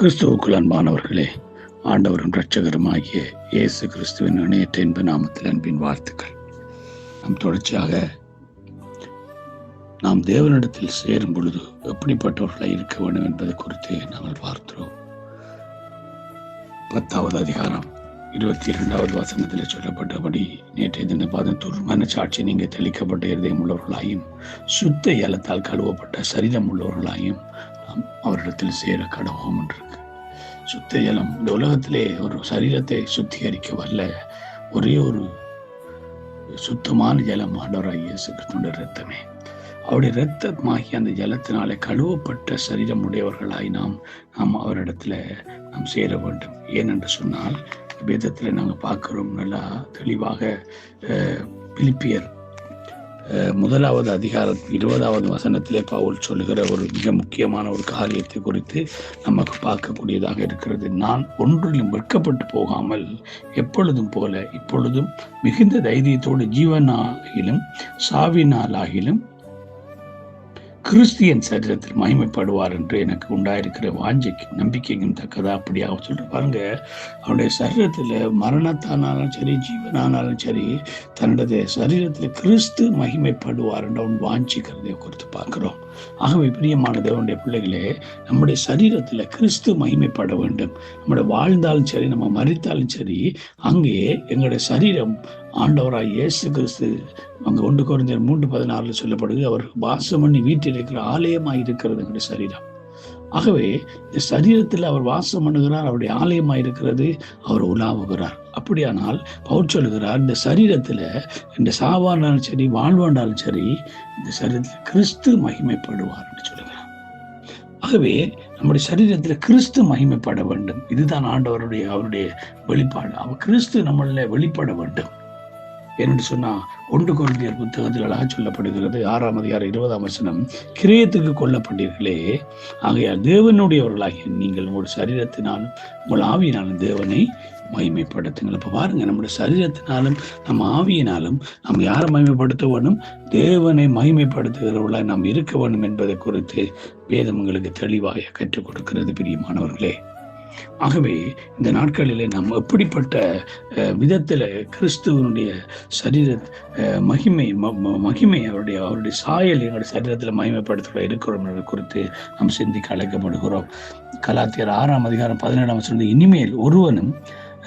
கிறிஸ்துவுக்குள் அன்பானவர்களே, ஆண்டவரும் இரட்சகருமாகிய இயேசு கிறிஸ்துவின் இணையற்ற இன்ப நாமத்தில் அன்பின் வாழ்த்துக்கள். நாம் தொடர்ச்சியாக நாம் தேவனிடத்தில் சேரும் பொழுது எப்படிப்பட்டவர்களாக இருக்க வேண்டும் என்பதை குறித்து நாங்கள் பார்த்தோம். 10வது அதிகாரம் 22வது வசனத்தில் சொல்லப்பட்டபடி, நேற்றைய தின துர்மான சாட்சி நீங்கள் தெளிக்கப்பட்ட இருதயம் உள்ளவர்களாயும் சுத்த ஏலத்தால் கழுவப்பட்ட சரீரம் உள்ளவர்களாயும் நாம் அவரிடத்தில் சேர கடவோம் என்று. சுத்த ஜலம் இந்த உலகத்திலே ஒரு சரீரத்தை சுத்திகரிக்க வல்ல ஒரே ஒரு சுத்தமான ஜலம் ஆண்டவராகிய இயேசு கிறிஸ்துவின் இரத்தமே. அவருடைய இரத்தமாகி அந்த ஜலத்தினாலே கழுவப்பட்ட சரீரம் உடையவர்களாய் நாம் அவரிடத்துல நாம் சேர வேண்டும். ஏனென்று சொன்னால், வேதத்தில் நாங்கள் பார்க்கிறோம் நல்லா தெளிவாக. பிலிப்பியர் 1வது அதிகாரம் 20வது வசனத்திலே பவுல் சொல்லுகிற ஒரு மிக முக்கியமான ஒரு காரியத்தை குறித்து நமக்கு பார்க்கக்கூடியதாக இருக்கிறது. நான் ஒன்றிலும் வெட்கப்பட்டு போகாமல் எப்பொழுதும் போல இப்பொழுதும் மிகுந்த தைரியத்தோடு ஜீவனாகிலும் சாவினாலாகிலும் கிறிஸ்தியன் சரீரத்தில் மகிமைப்படுவார் என்று எனக்கு உண்டாயிருக்கிற வாஞ்சைக்கும் நம்பிக்கைக்கும் தக்கதா. அப்படியாக சொல்லிட்டு பாருங்க, அவருடைய சரீரத்தில் மரணத்தானாலும் சரி ஜீவனானாலும் சரி தன்னுடைய சரீரத்தில் கிறிஸ்து மகிமைப்படுவார் என்று அவன் வாஞ்சிக்கிறதை குறித்து பார்க்கிறோம். ஆகவே பிரியமான தேவனுடைய பிள்ளைகளே, நம்முடைய சரீரத்தில் கிறிஸ்து மகிமைப்பட வேண்டும். நம்முடைய வாழ்ந்தாலும் சரி நம்ம மரித்தாலும் சரி, அங்கே எங்களுடைய சரீரம் ஆண்டவராய் இயேசு கிறிஸ்து அங்கே 1 கொரிந்தியர் 3:16 சொல்லப்படுது, அவர் வாசம் பண்ணி வீட்டில் இருக்கிற ஆலயமாய் இருக்கிறது எங்களுடைய சரீரம். ஆகவே இந்த சரீரத்தில் அவர் வாசம் பண்ணுகிறார், அவருடைய ஆலயமாய் இருக்கிறது, அவர் உலாவுகிறார். அப்படியானால் பவுல் சொல்லுகிறார், இந்த சரீரத்தில் இந்த சாவானாலும் சரி வாழ்வாண்டாலும் சரி இந்த சரீரத்தில் கிறிஸ்து மகிமைப்படுவார் என்று சொல்லுகிறார். ஆகவே நம்முடைய சரீரத்தில் கிறிஸ்து மகிமைப்பட வேண்டும். இதுதான் அவருடைய வெளிப்பாடு. அவர் கிறிஸ்து நம்மள வெளிப்பட வேண்டும். என்று சொன்னா 1 கொரிந்தியர் புத்தகத்தில் அழகாக சொல்லப்படுகிறது. 6ம் அதிகாரம் 20ஆம் வசனம், கிரியத்துக்கு கொல்லப்பட்டீர்களே, ஆகையால் தேவனுடையவர்களாகிய நீங்கள் உங்களுடைய சரீரத்தினாலும் உங்கள் ஆவியினாலும் தேவனை மகிமைப்படுத்துங்கள். அப்ப பாருங்க, நம்முடைய சரீரத்தினாலும் நம்ம ஆவியினாலும் நாம் யாரை மகிமைப்படுத்த வேண்டும்? தேவனை மகிமைப்படுத்துகிறவர்களாக நாம் இருக்க வேண்டும் என்பதை குறித்து வேதம் உங்களுக்கு தெளிவாக கற்றுக் கொடுக்கிறது பிரியமானவர்களே. ஆகவே இந்த நாட்களிலே நாம் எப்படிப்பட்ட விதத்தில் கிறிஸ்துவனுடைய சரீர மகிமை அவருடைய சாயல் எங்களுடைய சரீரத்தில் மகிமைப்படுத்த இருக்கிறோம் என்பதை குறித்து நாம் சிந்திக்க அழைக்கப்படுகிறோம். கலாத்தியர் 6ம் அதிகாரம் 17ஆம் வசனம், இனிமேல் ஒருவனும்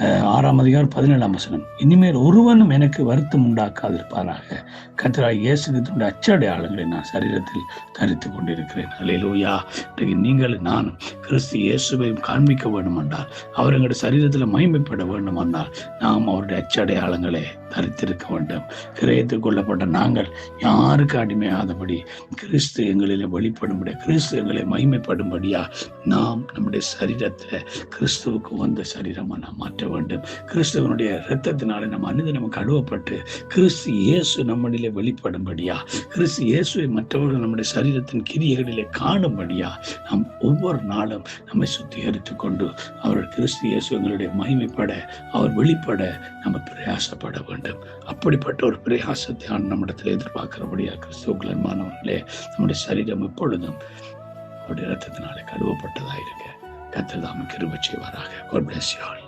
6ம் அதிகாரம் 17ஆம் வசனம், இனிமேல் ஒருவனும் எனக்கு வருத்தம் உண்டாக்காதிருப்பாராக, கர்த்தராகிய இயேசு கிறிஸ்துவின் அச்சடையாளங்களை நான் சரீரத்தில் தரித்து கொண்டிருக்கிறேன். அல்லேலூயா. நீங்கள் நானும் கிறிஸ்து இயேசுவையும் காண்பிக்க வேண்டும் என்றால், அவர் எங்களுடைய சரீரத்தில் மகிமைப்பட வேண்டும் என்றால், நாம் அவருடைய அச்சடையாளங்களை தரித்திருக்க வேண்டும். கிரயத்துக் கொள்ளப்பட்ட நாங்கள் யாருக்கு அடிமையாதபடி கிறிஸ்து எங்களில் வெளிப்படும்படியா, கிறிஸ்து எங்களை மகிமைப்படும்படியா நாம் நம்முடைய சரீரத்தை கிறிஸ்துவுக்கு வந்த சரீரமா நாம் மாற்ற வேண்டும். கிறிஸ்துவனுடைய இரத்தத்தினாலே நம் அனுதினம் கழுவப்பட்டு கிறிஸ்து இயேசு நம்மளிலே வெளிப்படும்படியா, கிறிஸ்து இயேசுவை மற்றவர்கள் நம்முடைய சரீரத்தின் கிரியைகளிலே காணும்படியா நாம் ஒவ்வொரு நாளும் நம்மை சுத்திகரித்துக் கொண்டு அவர் கிறிஸ்து இயேசு எங்களுடைய மகிமைப்பட, அவர் வெளிப்பட நம்ம பிரயாசப்பட வேண்டும். அப்படிப்பட்ட ஒரு பிரயாசத்தை நம்மிடத்தில் எதிர்பார்க்கிறபடியா கிறிஸ்துவுக்குள் அன்பானவர்களே, நம்முடைய சரீரம் எப்பொழுதும் அவருடைய இரத்தத்தினாலே கழுவப்பட்டதாக இருக்க கர்த்தர் தாமே கிருபை செய்வாராக. God bless you all.